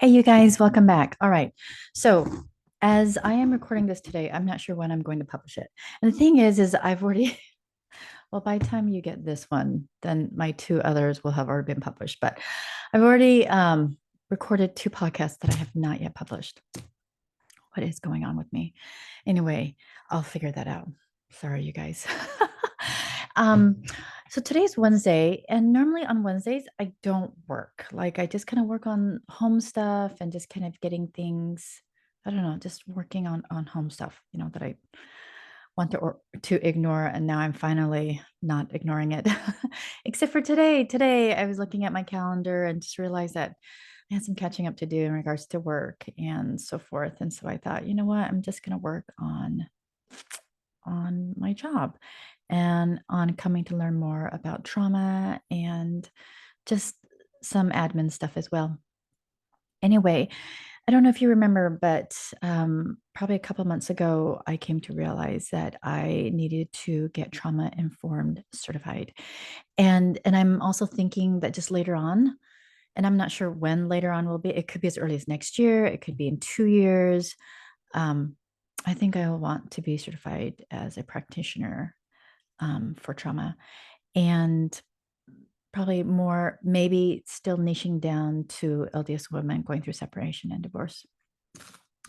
Hey, you guys, welcome back. All right. So, as I am recording this today, I'm not sure when I'm going to publish it. And the thing is I've already, well, by the time you get this one, then my two others will have already been published. But I've already recorded two podcasts that I have not yet published. What is going on with me? Anyway, I'll figure that out. Sorry, you guys. um, so today's Wednesday, and normally on Wednesdays, I don't work. Like I just kind of work on home stuff and just kind of getting things, I don't know, just working on home stuff, that I want to ignore. And now I'm finally not ignoring it. Except for today. Today I was looking at my calendar and just realized that I had some catching up to do in regards to work and so forth. And so I thought, you know what, I'm just going to work on my job and on coming to learn more about trauma and just some admin stuff as well. Anyway, I don't know if you remember, but probably a couple months ago, I came to realize that I needed to get trauma informed certified. And I'm also thinking that just later on, and I'm not sure when later on will be. It could be as early as next year. It could be in 2 years. Um, I think I will want to be certified as a practitioner for trauma, and probably more, maybe still niching down to LDS women going through separation and divorce,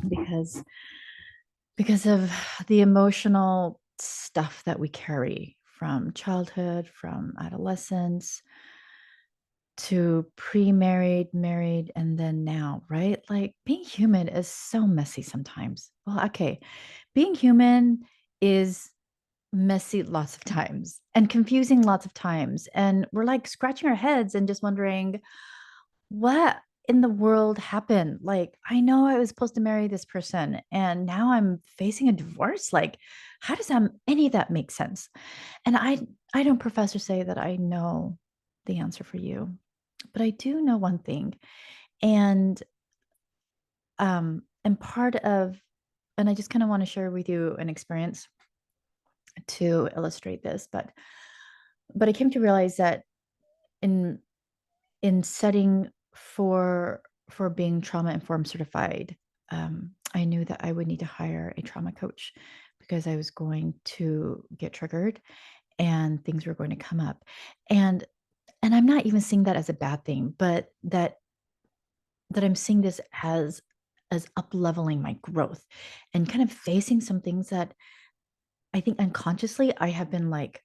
because because of the emotional stuff that we carry from childhood, from adolescence, to pre-married, married, and then now, right? Like being human is so messy sometimes. Well, okay, being human is messy lots of times and confusing lots of times. And we're like scratching our heads and just wondering what in the world happened. Like, I know I was supposed to marry this person and now I'm facing a divorce. Like, how does any of that make sense? And I don't profess to say that I know the answer for you, but I do know one thing. And and part of, and I just kind of want to share with you an experience to illustrate this, but I came to realize that in setting for being trauma informed certified, I knew that I would need to hire a trauma coach because I was going to get triggered and things were going to come up. And I'm not even seeing that as a bad thing, but that I'm seeing this as up leveling my growth and kind of facing some things that I think unconsciously I have been like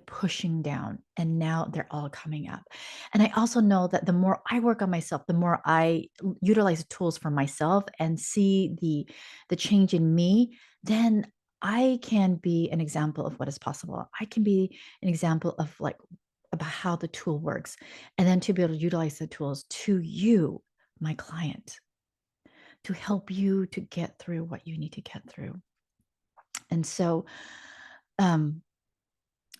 pushing down, and now they're all coming up. And I also know that the more I work on myself, the more I utilize tools for myself and see the change in me, then I can be an example of what is possible. I can be an example of like about how the tool works, and then to be able to utilize the tools to you, my client, to help you to get through what you need to get through. And um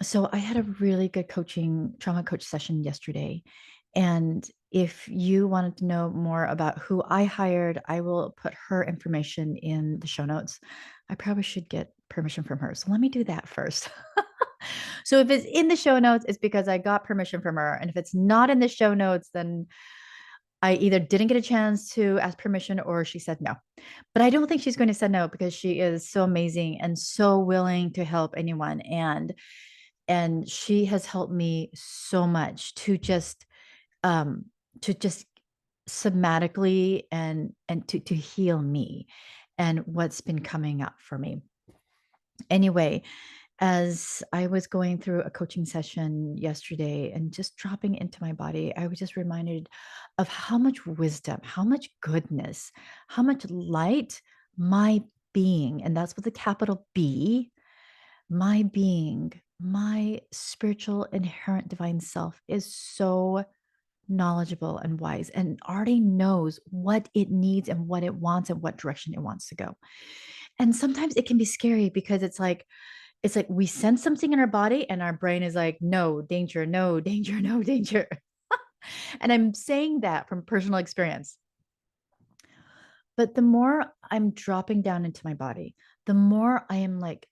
so I had a really good trauma coach session yesterday. And if you wanted to know more about who I hired, I will put her information in the show notes. I probably should get permission from her. So let me do that first. So if it's in the show notes, it's because I got permission from her. And if it's not in the show notes, then I either didn't get a chance to ask permission or she said no. But I don't think she's going to say no because she is so amazing and so willing to help anyone. And she has helped me so much um to just somatically and to heal me and what's been coming up for me. Anyway, as I was going through a coaching session yesterday and just dropping into my body, I was just reminded of how much wisdom, how much goodness, how much light my being, and that's with a capital B, my being, my spiritual inherent divine self is so knowledgeable and wise and already knows what it needs and what it wants and what direction it wants to go. And sometimes it can be scary because it's like we sense something in our body and our brain is like, no, danger, no, danger, no, danger. And I'm saying that from personal experience. But the more I'm dropping down into my body, the more I am like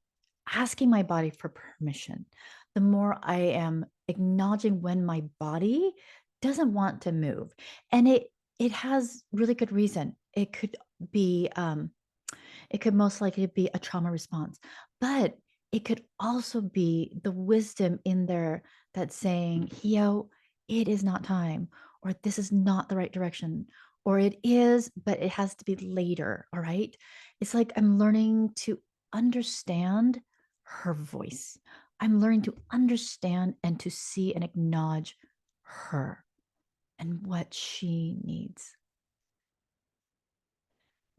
asking my body for permission, the more I am acknowledging when my body doesn't want to move. And it has really good reason. Be, it could most likely be a trauma response, but it could also be the wisdom in there that's saying, Hyo, it is not time, or this is not the right direction, or it is, but it has to be later. All right. It's like I'm learning to understand her voice. I'm learning to understand and to see and acknowledge her and what she needs.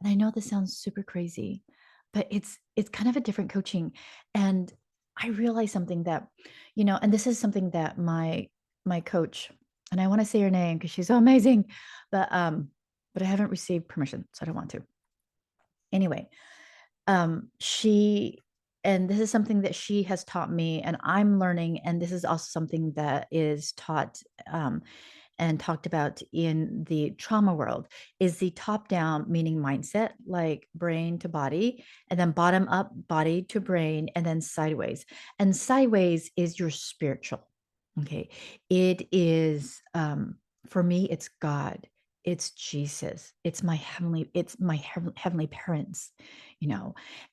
And I know this sounds super crazy, but it's kind of a different coaching. And I realized something that, and this is something that my coach, and I want to say her name because she's so amazing, but I haven't received permission, so I don't want to. Anyway, she and this is something that she has taught me and I'm learning, and this is also something that is taught and talked about in the trauma world, is the top down, meaning mindset, like brain to body, and then bottom up, body to brain, and then sideways. And sideways is your spiritual. Okay. It is, for me, it's God. It's Jesus. It's my heavenly parents,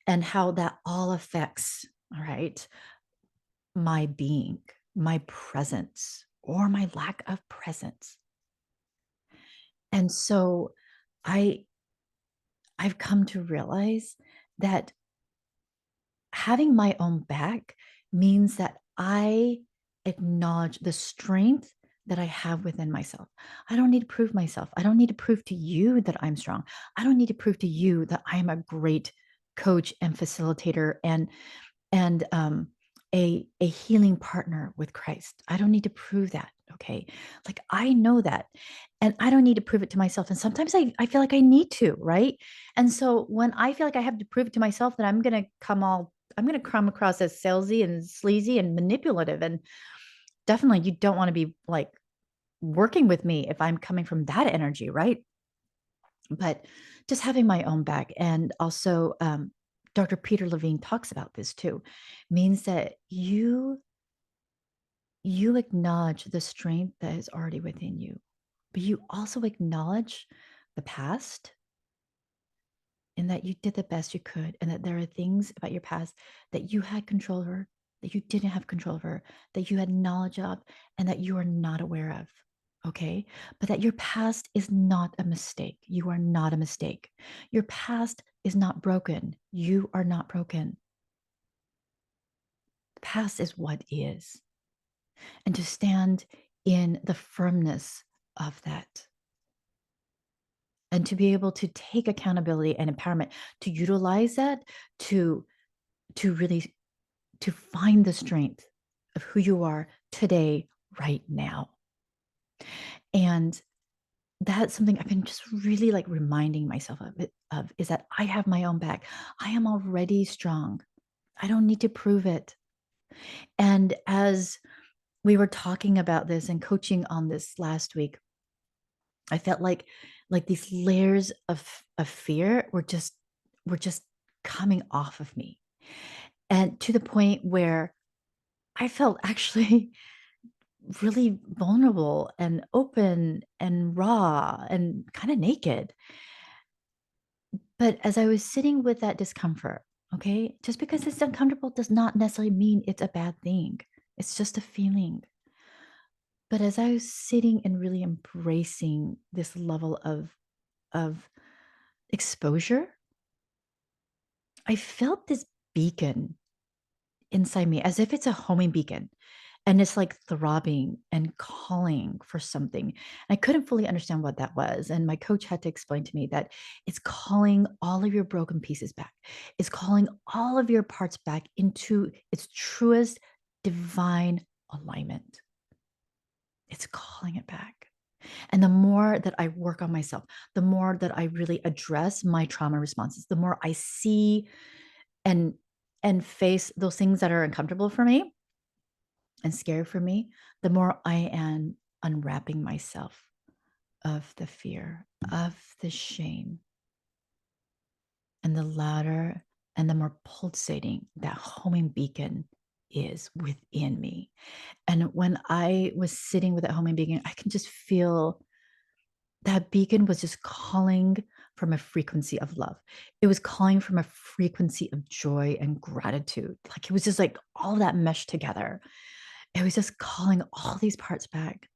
and how that all affects, all right, my being, my presence, or my lack of presence. And so I I've come to realize that having my own back means that I acknowledge the strength that I have within myself. I don't need to prove myself. I don't need to prove to you that I'm strong. I don't need to prove to you that I'm a great coach and facilitator and a healing partner with Christ. I don't need to prove that. Okay. Like I know that. And I don't need to prove it to myself. And sometimes I feel like I need to, right? And so when I feel like I have to prove it to myself that I'm going to come across as salesy and sleazy and manipulative. And definitely you don't want to be like working with me if I'm coming from that energy, right? But just having my own back, and also Dr. Peter Levine talks about this too, means that you acknowledge the strength that is already within you, but you also acknowledge the past, and that you did the best you could, and that there are things about your past that you had control over, that you didn't have control over, that you had knowledge of, and that you are not aware of. Okay. But that your past is not a mistake. You are not a mistake. Your past is not broken. You are not broken. The past is what is. And to stand in the firmness of that, and to be able to take accountability and empowerment, to utilize that to really to find the strength of who you are today, right now. And that's something I've been just really like reminding myself of is that I have my own back. I am already strong. I don't need to prove it. And as we were talking about this and coaching on this last week, I felt like these layers of fear were just coming off of me. And to the point where I felt actually really vulnerable and open and raw and kind of naked. But as I was sitting with that discomfort, okay, just because it's uncomfortable does not necessarily mean it's a bad thing. It's just a feeling. But as I was sitting and really embracing this level of exposure, I felt this beacon inside me as if it's a homing beacon. And it's like throbbing and calling for something. I couldn't fully understand what that was. And my coach had to explain to me that it's calling all of your broken pieces back. It's calling all of your parts back into its truest divine alignment. It's calling it back. And the more that I work on myself, the more that I really address my trauma responses, the more I see and and face those things that are uncomfortable for me and scary for me, the more I am unwrapping myself of the fear, of the shame, and the louder and the more pulsating that homing beacon is within me. And when I was sitting with that homing beacon, I can just feel that beacon was just calling from a frequency of love. It was calling from a frequency of joy and gratitude. Like it was just like all that meshed together. It was just calling all these parts back.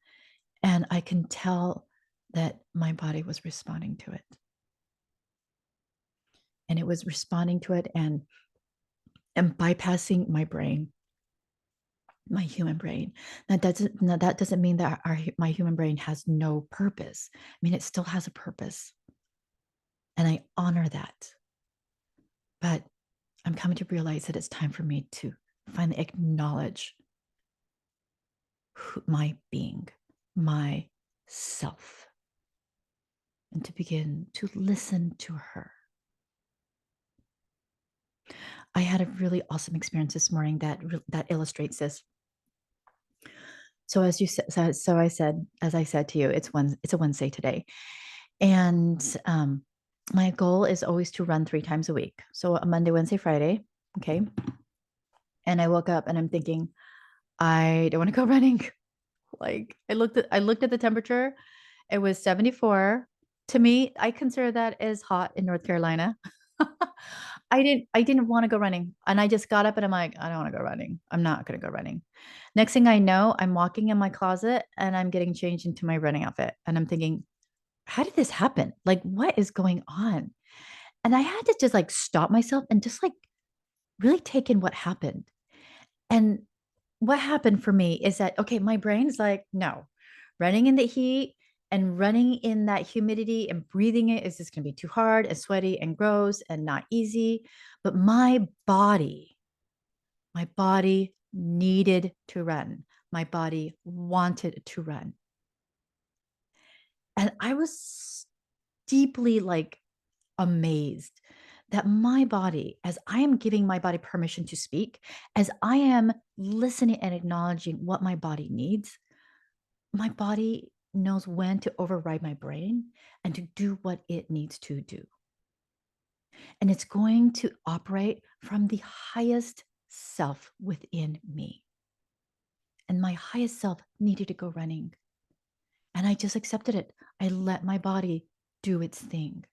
And I can tell that my body was responding to it. And it was responding to it and bypassing my brain, my human brain. That doesn't mean that my human brain has no purpose. I mean, it still has a purpose. And I honor that. But I'm coming to realize that it's time for me to finally acknowledge my being, my self, and to begin to listen to her. I had a really awesome experience this morning that illustrates this. So as you said, so I said, as I said to you, it's a Wednesday today, and my goal is always to run 3 times a week. So a Monday, Wednesday, Friday, okay. And I woke up and I'm thinking, I don't want to go running. Like I looked at the temperature. It was 74. To me, I consider that as hot in North Carolina. I didn't want to go running. And I just got up and I'm like, I don't want to go running. I'm not going to go running. Next thing I know, I'm walking in my closet and I'm getting changed into my running outfit. And I'm thinking, how did this happen? Like, what is going on? And I had to just like stop myself and just like really take in what happened. And what happened for me is that, okay, my brain's like, no, running in the heat and running in that humidity and breathing it is just going to be too hard and sweaty and gross and not easy. But my body needed to run. My body wanted to run. And I was deeply like amazed that my body, as I am giving my body permission to speak, as I am listening and acknowledging what my body needs, my body knows when to override my brain and to do what it needs to do. And it's going to operate from the highest self within me. And my highest self needed to go running. And I just accepted it. I let my body do its thing.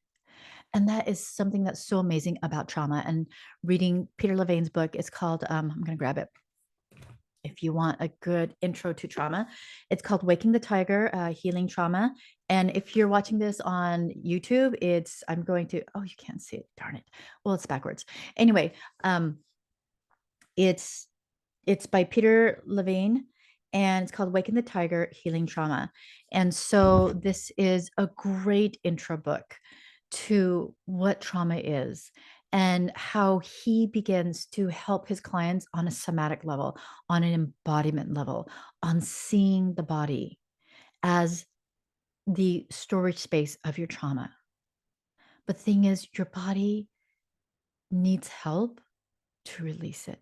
And that is something that's so amazing about trauma. And reading Peter Levain's book, it's called, I'm going to grab it. If you want a good intro to trauma, it's called Waking the Tiger, Healing Trauma. And if you're watching this on YouTube, I'm going to, oh, you can't see it. Darn it. Well, it's backwards. Anyway, it's by Peter Levain and it's called Waking the Tiger, Healing Trauma. And so this is a great intro book to what trauma is and how he begins to help his clients on a somatic level, on an embodiment level, on seeing the body as the storage space of your trauma. But the thing is, your body needs help to release it.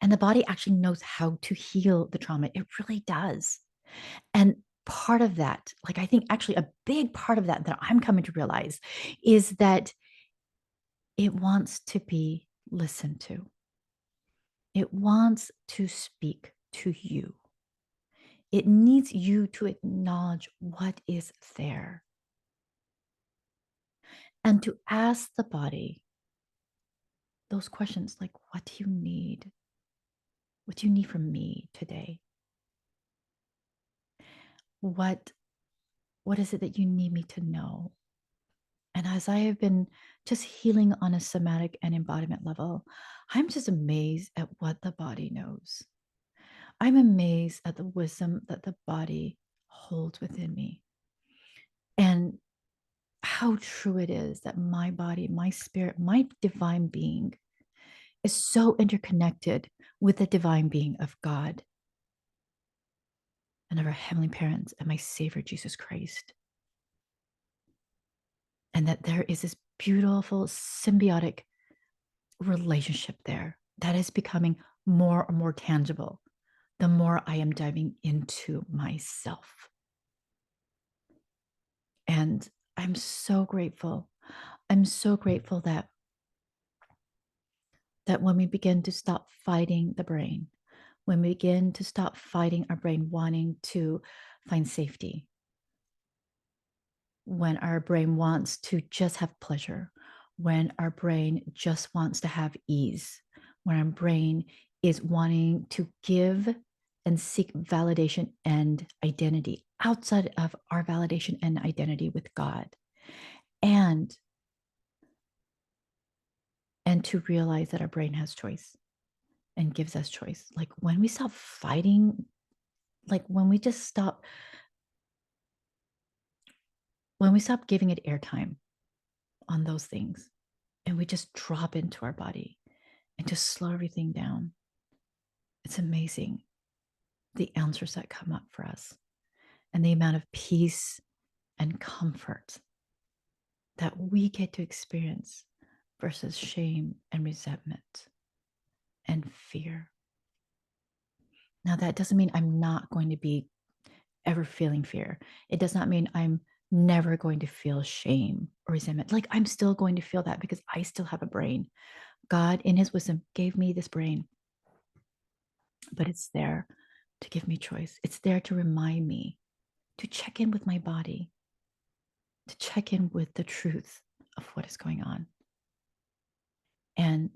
And the body actually knows how to heal the trauma. It really does. And part of that, like I think actually a big part of that I'm coming to realize is that it wants to be listened to. It wants to speak to you. It needs you to acknowledge what is there and to ask the body those questions like, what do you need? What do you need from me today? What is it that you need me to know? And as I have been just healing on a somatic and embodiment level, I'm just amazed at what the body knows. I'm amazed at the wisdom that the body holds within me and how true it is that my body, my spirit, my divine being is so interconnected with the divine being of God and of our heavenly parents and my Savior, Jesus Christ. And that there is this beautiful symbiotic relationship there that is becoming more and more tangible the more I am diving into myself. And I'm so grateful. I'm so grateful that when we begin to stop fighting the brain, when we begin to stop fighting our brain wanting to find safety, when our brain wants to just have pleasure, when our brain just wants to have ease, when our brain is wanting to give and seek validation and identity outside of our validation and identity with God. And to realize that our brain has choice and gives us choice. Like when we stop fighting, like when we stop giving it airtime on those things, and we just drop into our body and just slow everything down, it's amazing the answers that come up for us and the amount of peace and comfort that we get to experience versus shame and resentment and fear. Now, that doesn't mean I'm not going to be ever feeling fear. It does not mean I'm never going to feel shame or resentment. Like I'm still going to feel that because I still have a brain. God, in his wisdom, gave me this brain, but it's there to give me choice. It's there to remind me to check in with my body, to check in with the truth of what is going on, and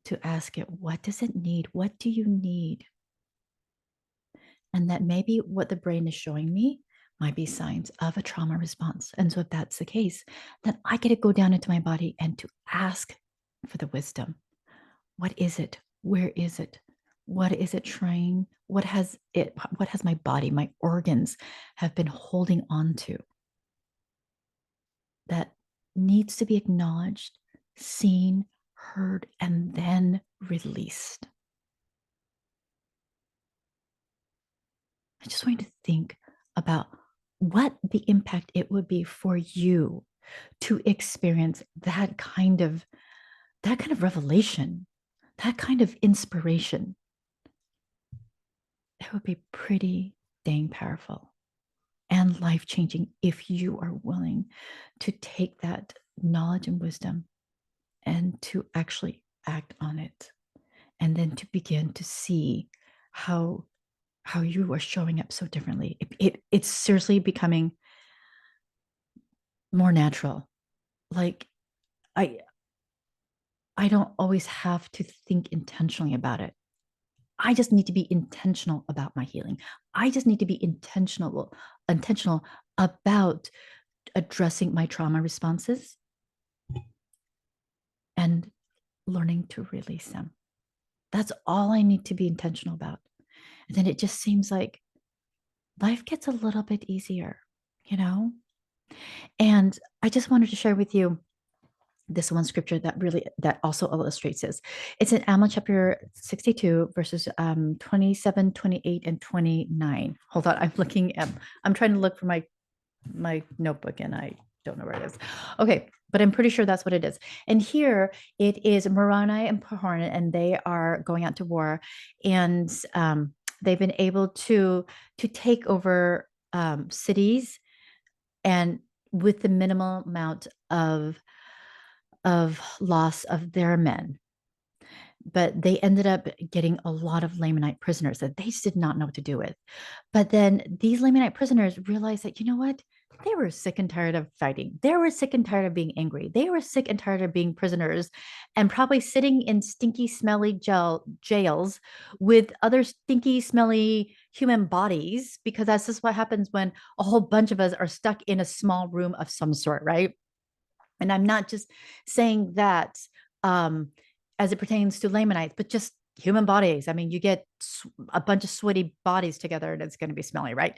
to ask it, what does it need? What do you need? And that maybe what the brain is showing me might be signs of a trauma response. And so if that's the case, then I get to go down into my body and to ask for the wisdom. What is it? Where is it? What is it trying? What has my body, my organs have been holding on to that needs to be acknowledged, seen, heard, and then released? I just want you to think about what the impact it would be for you to experience that kind of revelation, that kind of inspiration. It would be pretty dang powerful and life-changing if you are willing to take that knowledge and wisdom and to actually act on it, and then to begin to see how you are showing up so differently. It's seriously becoming more natural. Like I don't always have to think intentionally about it. I just need to be intentional about my healing. I just need to be intentional about addressing my trauma responses and learning to release them. That's all I need to be intentional about. And then it just seems like life gets a little bit easier, you know? And I just wanted to share with you this one scripture that also illustrates this. It's in Alma chapter 62, verses 27, 28, and 29. Hold on, I'm trying to look for my notebook and I don't know where it is. Okay, but I'm pretty sure that's what it is. And here it is Moroni and Pahoran, and they are going out to war, and they've been able to take over cities, and with the minimal amount of loss of their men. But they ended up getting a lot of Lamanite prisoners that they did not know what to do with. But then these Lamanite prisoners realized that, you know what? They were sick and tired of fighting. They were sick and tired of being angry. They were sick and tired of being prisoners and probably sitting in stinky, smelly jails with other stinky, smelly human bodies, because that's just what happens when a whole bunch of us are stuck in a small room of some sort, right? And I'm not just saying that as it pertains to Lamanites, but just human bodies. I mean, you get a bunch of sweaty bodies together and it's going to be smelly, right?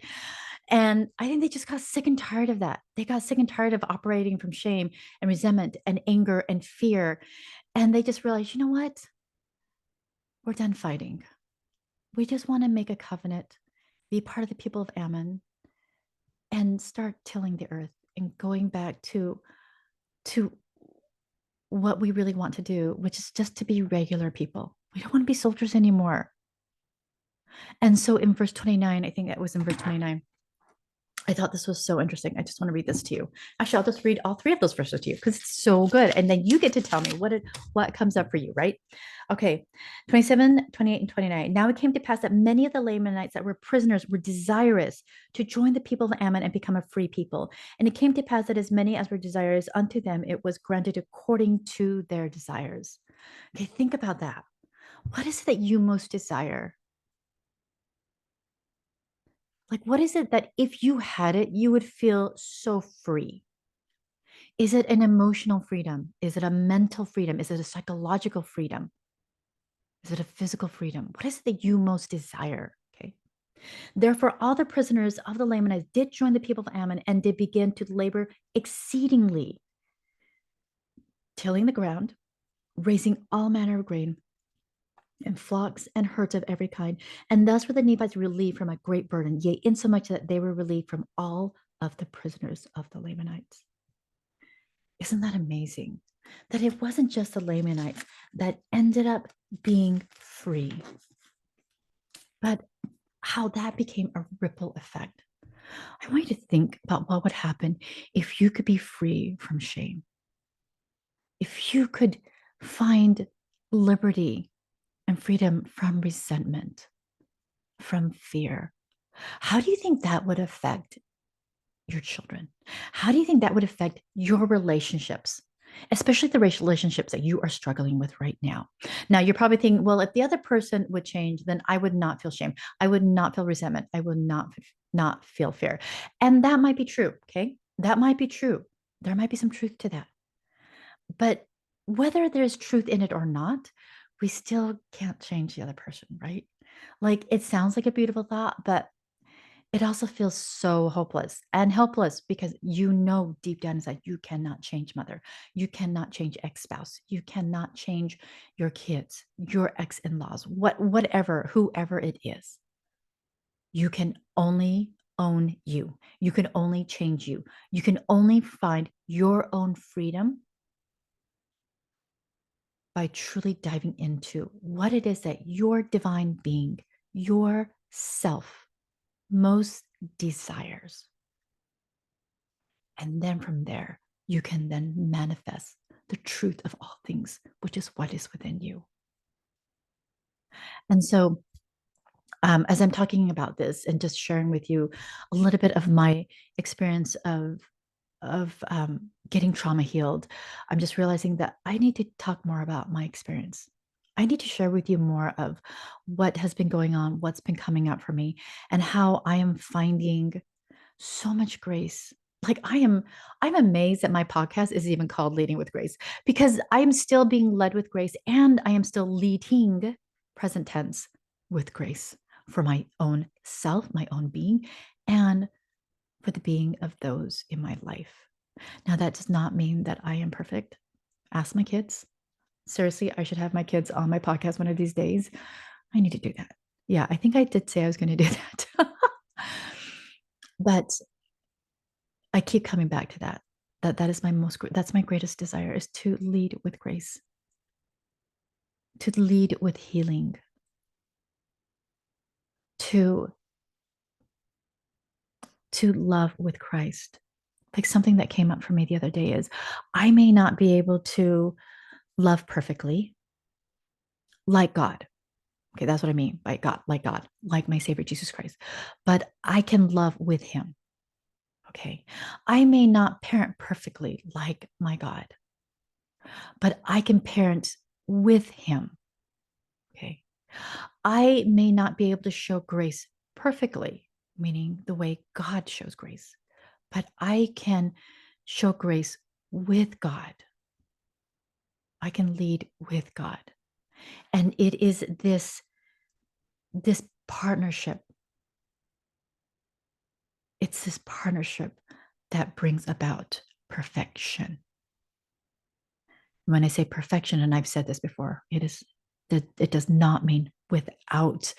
And I think they just got sick and tired of that. They got sick and tired of operating from shame and resentment and anger and fear. And they just realized, you know what? We're done fighting. We just want to make a covenant, be part of the people of Ammon, and start tilling the earth and going back to what we really want to do, which is just to be regular people. We don't want to be soldiers anymore. And so in verse 29, I think that was in verse 29, I thought this was so interesting. I just want to read this to you. Actually, I'll just read all three of those verses to you because it's so good. And then you get to tell me what comes up for you, right? Okay, 27, 28, and 29. Now it came to pass that many of the Lamanites that were prisoners were desirous to join the people of Ammon and become a free people. And it came to pass that as many as were desirous unto them, it was granted according to their desires. Okay, think about that. What is it that you most desire? Like, what is it that if you had it, you would feel so free? Is it an emotional freedom? Is it a mental freedom? Is it a psychological freedom? Is it a physical freedom? What is it that you most desire? Okay. Therefore, all the prisoners of the Lamanites did join the people of Ammon and did begin to labor exceedingly, tilling the ground, raising all manner of grain, and flocks and herds of every kind. And thus were the Nebites relieved from a great burden, yea, insomuch that they were relieved from all of the prisoners of the Lamanites. Isn't that amazing? That it wasn't just the Lamanites that ended up being free, but how that became a ripple effect. I want you to think about what would happen if you could be free from shame, if you could find liberty and freedom from resentment, from fear. How do you think that would affect your children? How do you think that would affect your relationships, especially the relationships that you are struggling with right now? Now, you're probably thinking, well, if the other person would change, then I would not feel shame. I would not feel resentment. I would not feel fear. And that might be true. Okay. That might be true. There might be some truth to that. But whether there's truth in it or not, we still can't change the other person, right? Like it sounds like a beautiful thought, but it also feels so hopeless and helpless because you know deep down inside you cannot change mother. You cannot change ex-spouse. You cannot change your kids, your ex-in-laws, whatever, whoever it is. You can only own you. You can only change you. You can only find your own freedom by truly diving into what it is that your divine being, your self, most desires. And then from there, you can then manifest the truth of all things, which is what is within you. And so, as I'm talking about this and just sharing with you a little bit of my experience of getting trauma healed, I'm just realizing that I need to talk more about my experience. I need to share with you more of what has been going on, what's been coming up for me, and how I am finding so much grace. Like I'm amazed that my podcast is even called Leading with Grace because I am still being led with grace and I am still leading present tense with grace for my own self, my own being, and for the being of those in my life. Now, that does not mean that I am perfect. Ask my kids. Seriously, I should have my kids on my podcast one of these days. I need to do that. Yeah, I think I did say I was going to do that. But I keep coming back to that. That is that's my greatest desire is to lead with grace, to lead with healing, to love with Christ. Like something that came up for me the other day is I may not be able to love perfectly like God. Okay, that's what I mean by God, like my Savior Jesus Christ. But I can love with him. Okay. I may not parent perfectly like my God, but I can parent with him. Okay. I may not be able to show grace perfectly, meaning the way God shows grace, but I can show grace with God. I can lead with God. And it is this partnership. It's this partnership that brings about perfection. When I say perfection, and I've said this before, it does not mean without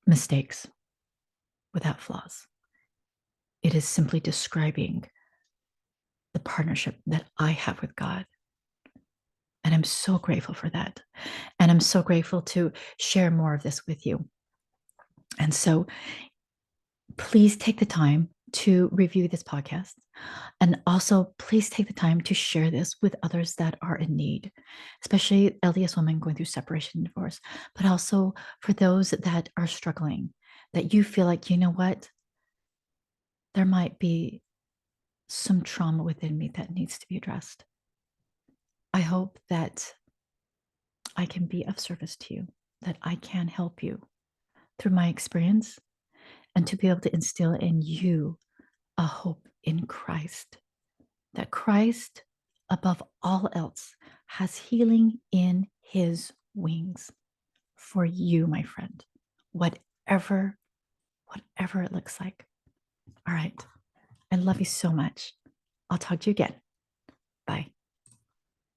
mistakes, without flaws. It is simply describing the partnership that I have with God. And I'm so grateful for that. And I'm so grateful to share more of this with you. And so please take the time to review this podcast. And also, please take the time to share this with others that are in need, especially LDS women going through separation and divorce, but also for those that are struggling, that you feel like, you know what, there might be some trauma within me that needs to be addressed. I hope that I can be of service to you, that I can help you through my experience and to be able to instill in you a hope in Christ, that Christ, above all else, has healing in his wings for you, my friend, whatever it looks like. All right. I love you so much. I'll talk to you again.